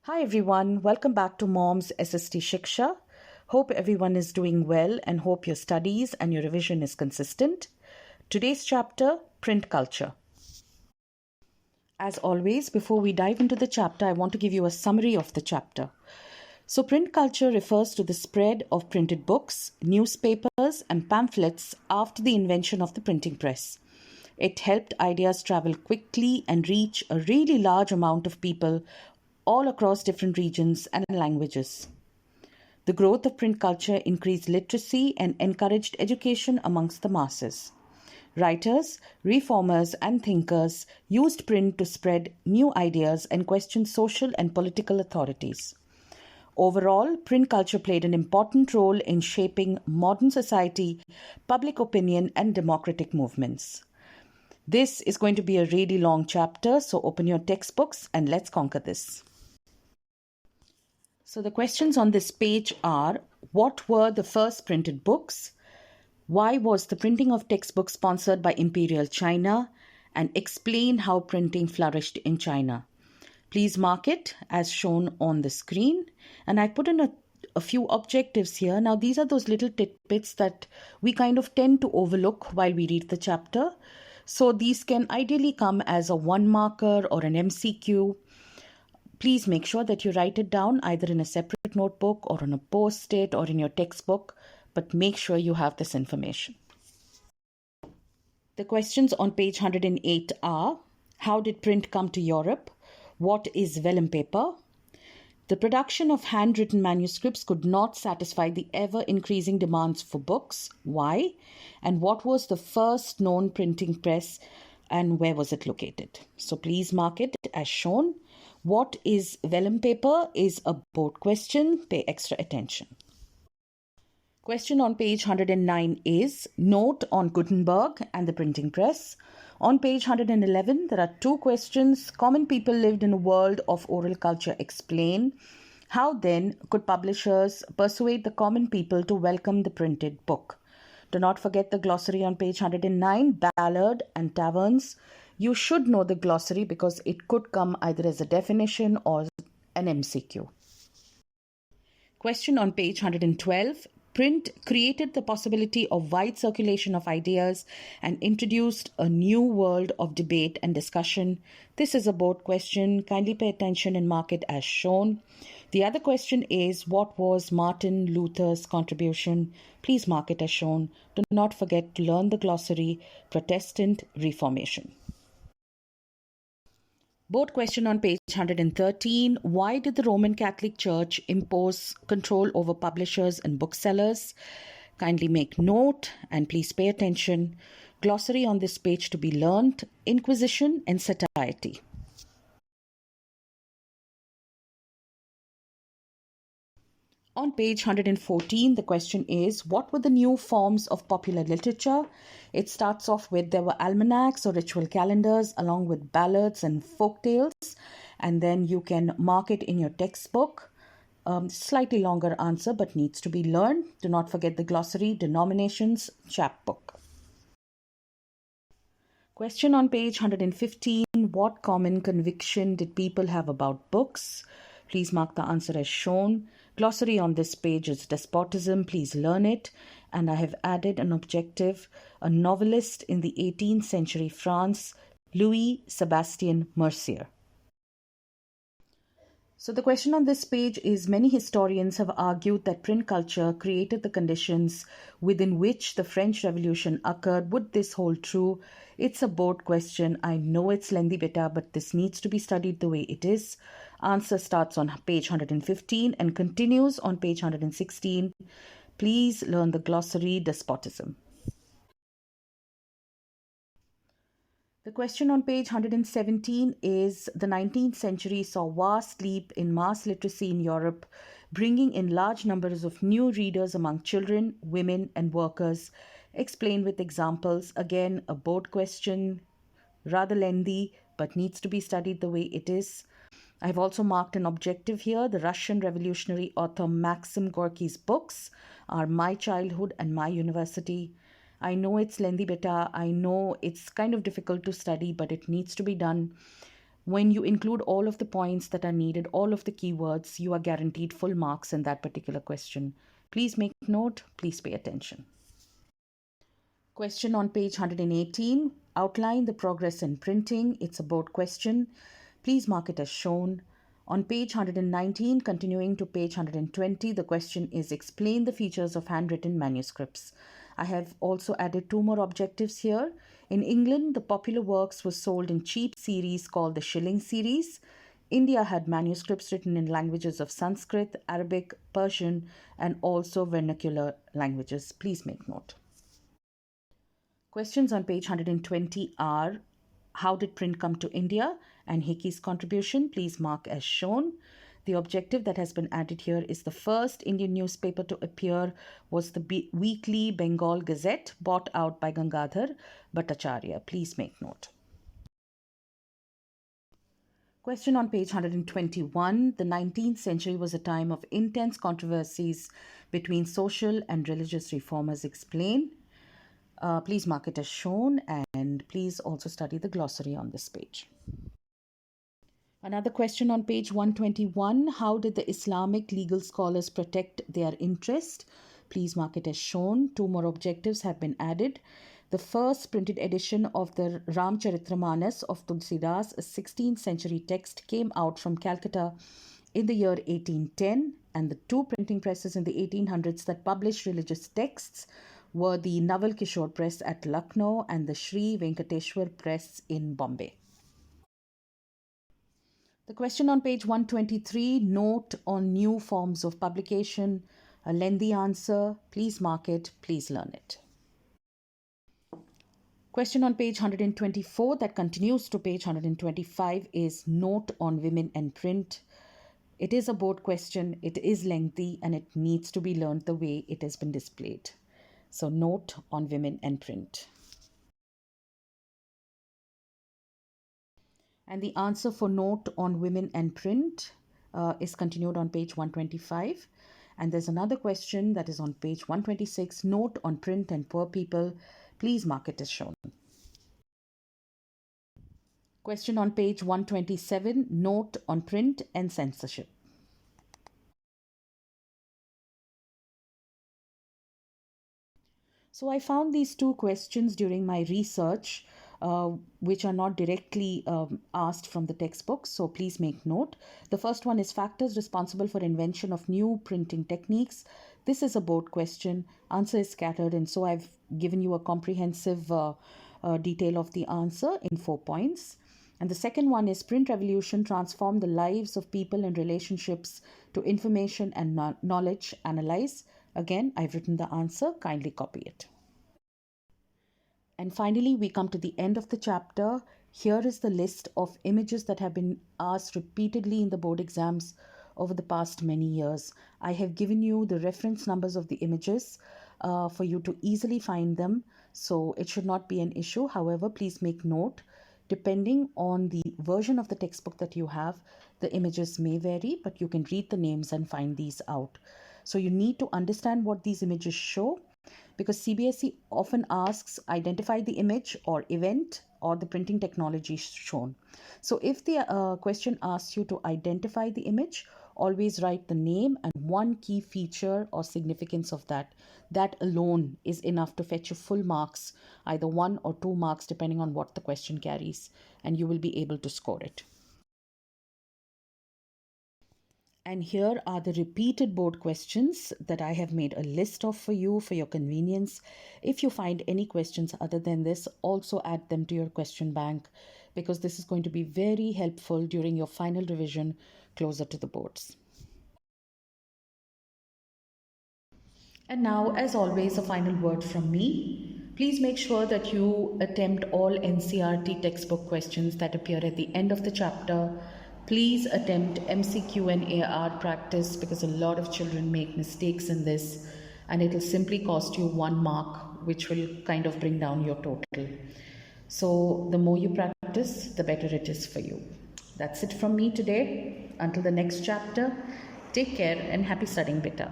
Hi everyone, welcome back to Mom's SST Shiksha. Hope everyone is doing well and hope your studies and your revision is consistent. Today's chapter, Print Culture. As always, before we dive into the chapter, I want to give you a summary of the chapter. So, print culture refers to the spread of printed books, newspapers, and pamphlets after the invention of the printing press. It helped ideas travel quickly and reach a really large amount of people all across different regions and languages. The growth of print culture increased literacy and encouraged education amongst the masses. Writers, reformers, and thinkers used print to spread new ideas and question social and political authorities. Overall, print culture played an important role in shaping modern society, public opinion, and democratic movements. This is going to be a really long chapter, so open your textbooks and let's conquer this. So the questions on this page are: what were the first printed books? Why was the printing of textbooks sponsored by Imperial China? And explain how printing flourished in China. Please mark it as shown on the screen. And I put in a few objectives here. Now, these are those little tidbits that we kind of tend to overlook while we read the chapter. So these can ideally come as a 1-marker or an MCQ. Please make sure that you write it down either in a separate notebook or on a post-it or in your textbook, but make sure you have this information. The questions on page 108 are: how did print come to Europe? What is vellum paper? The production of handwritten manuscripts could not satisfy the ever-increasing demands for books. Why? And what was the first known printing press and where was it located? So please mark it as shown. What is vellum paper is a board question. Pay extra attention. Question on page 109 is: note on Gutenberg and the printing press. On page 111, there are 2 questions. Common people lived in a world of oral culture. Explain. How then could publishers persuade the common people to welcome the printed book? Do not forget the glossary on page 109, ballad and taverns. You should know the glossary because it could come either as a definition or an MCQ. Question on page 112. Print created the possibility of wide circulation of ideas and introduced a new world of debate and discussion. This is a board question. Kindly pay attention and mark it as shown. The other question is: what was Martin Luther's contribution? Please mark it as shown. Do not forget to learn the glossary, Protestant Reformation. Board question on page 113. Why did the Roman Catholic Church impose control over publishers and booksellers? Kindly make note and please pay attention. Glossary on this page to be learnt: Inquisition and satiety. On page 114, the question is: what were the new forms of popular literature? It starts off with there were almanacs or ritual calendars along with ballads and folk tales, and then you can mark it in your textbook. Slightly longer answer but needs to be learned. Do not forget the glossary, denominations, chapbook. Question on page 115. What common conviction did people have about books? Please mark the answer as shown. Glossary on this page is despotism. Please learn it. And I have added an objective: a novelist in the 18th century France, Louis Sebastian Mercier. So the question on this page is: many historians have argued that print culture created the conditions within which the French Revolution occurred. Would this hold true? It's a board question. I know it's lengthy beta, but this needs to be studied the way it is. Answer starts on page 115 and continues on page 116. Please learn the glossary, despotism. The question on page 117 is: the 19th century saw vast leap in mass literacy in Europe, bringing in large numbers of new readers among children, women, and workers. Explain with examples. Again, a board question, rather lengthy, but needs to be studied the way it is. I've also marked an objective here. The Russian revolutionary author Maxim Gorky's books are my childhood and my university. I know it's lengthy beta. I know it's kind of difficult to study, but it needs to be done. When you include all of the points that are needed, all of the keywords, you are guaranteed full marks in that particular question. Please make note, please pay attention. Question on page 118, outline the progress in printing. It's a board question. Please mark it as shown. On page 119, continuing to page 120, the question is explain the features of handwritten manuscripts. I have also added 2 more objectives here. In England, the popular works were sold in cheap series called the Shilling series. India had manuscripts written in languages of Sanskrit, Arabic, Persian, and also vernacular languages. Please make note. Questions on page 120 are, how did print come to India? And Hickey's contribution, please mark as shown. The objective that has been added here is the first Indian newspaper to appear was the weekly Bengal Gazette, bought out by Gangadhar Bhattacharya. Please make note. Question on page 121. The 19th century was a time of intense controversies between social and religious reformers. Explain. Please mark it as shown, and please also study the glossary on this page. Another question on page 121. How did the Islamic legal scholars protect their interest? Please mark it as shown. 2 more objectives have been added. The first printed edition of the Ramcharitramanas of Tulsidas, a 16th century text, came out from Calcutta in the year 1810, and the 2 printing presses in the 1800s that published religious texts were the Naval Kishore Press at Lucknow and the Sri Venkateshwar Press in Bombay. The question on page 123, note on new forms of publication, a lengthy answer. Please mark it, please learn it. Question on page 124 that continues to page 125 is note on women and print. It is a board question, it is lengthy, and it needs to be learned the way it has been displayed. So note on women and print. And the answer for note on women and print is continued on page 125. And there's another question that is on page 126, note on print and poor people. Please mark it as shown. Question on page 127, note on print and censorship. So I found these 2 questions during my research, which are not directly asked from the textbook. So please make note. The first one is factors responsible for invention of new printing techniques. This is a board question. Answer is scattered, and so I've given you a comprehensive detail of the answer in 4 points. And the second one is print revolution transformed the lives of people and relationships to information and knowledge. Analyze. Again, I've written the answer. Kindly copy it. And finally, we come to the end of the chapter. Here is the list of images that have been asked repeatedly in the board exams over the past many years. I have given you the reference numbers of the images for you to easily find them, so it should not be an issue. However, please make note, depending on the version of the textbook that you have, the images may vary, but you can read the names and find these out. So you need to understand what these images show, because CBSE often asks identify the image or event or the printing technology shown. So if the question asks you to identify the image, always write the name and 1 key feature or significance of that. That alone is enough to fetch you full marks, either 1 or 2 marks depending on what the question carries, and you will be able to score it. And here are the repeated board questions that I have made a list of for you for your convenience. If you find any questions other than this, also add them to your question bank, because this is going to be very helpful during your final revision closer to the boards. And now, as always, a final word from me. Please make sure that you attempt all NCERT textbook questions that appear at the end of the chapter. Please attempt MCQ and AR practice, because a lot of children make mistakes in this, and it will simply cost you 1 mark, which will kind of bring down your total. So the more you practice, the better it is for you. That's it from me today. Until the next chapter, take care and happy studying, beta.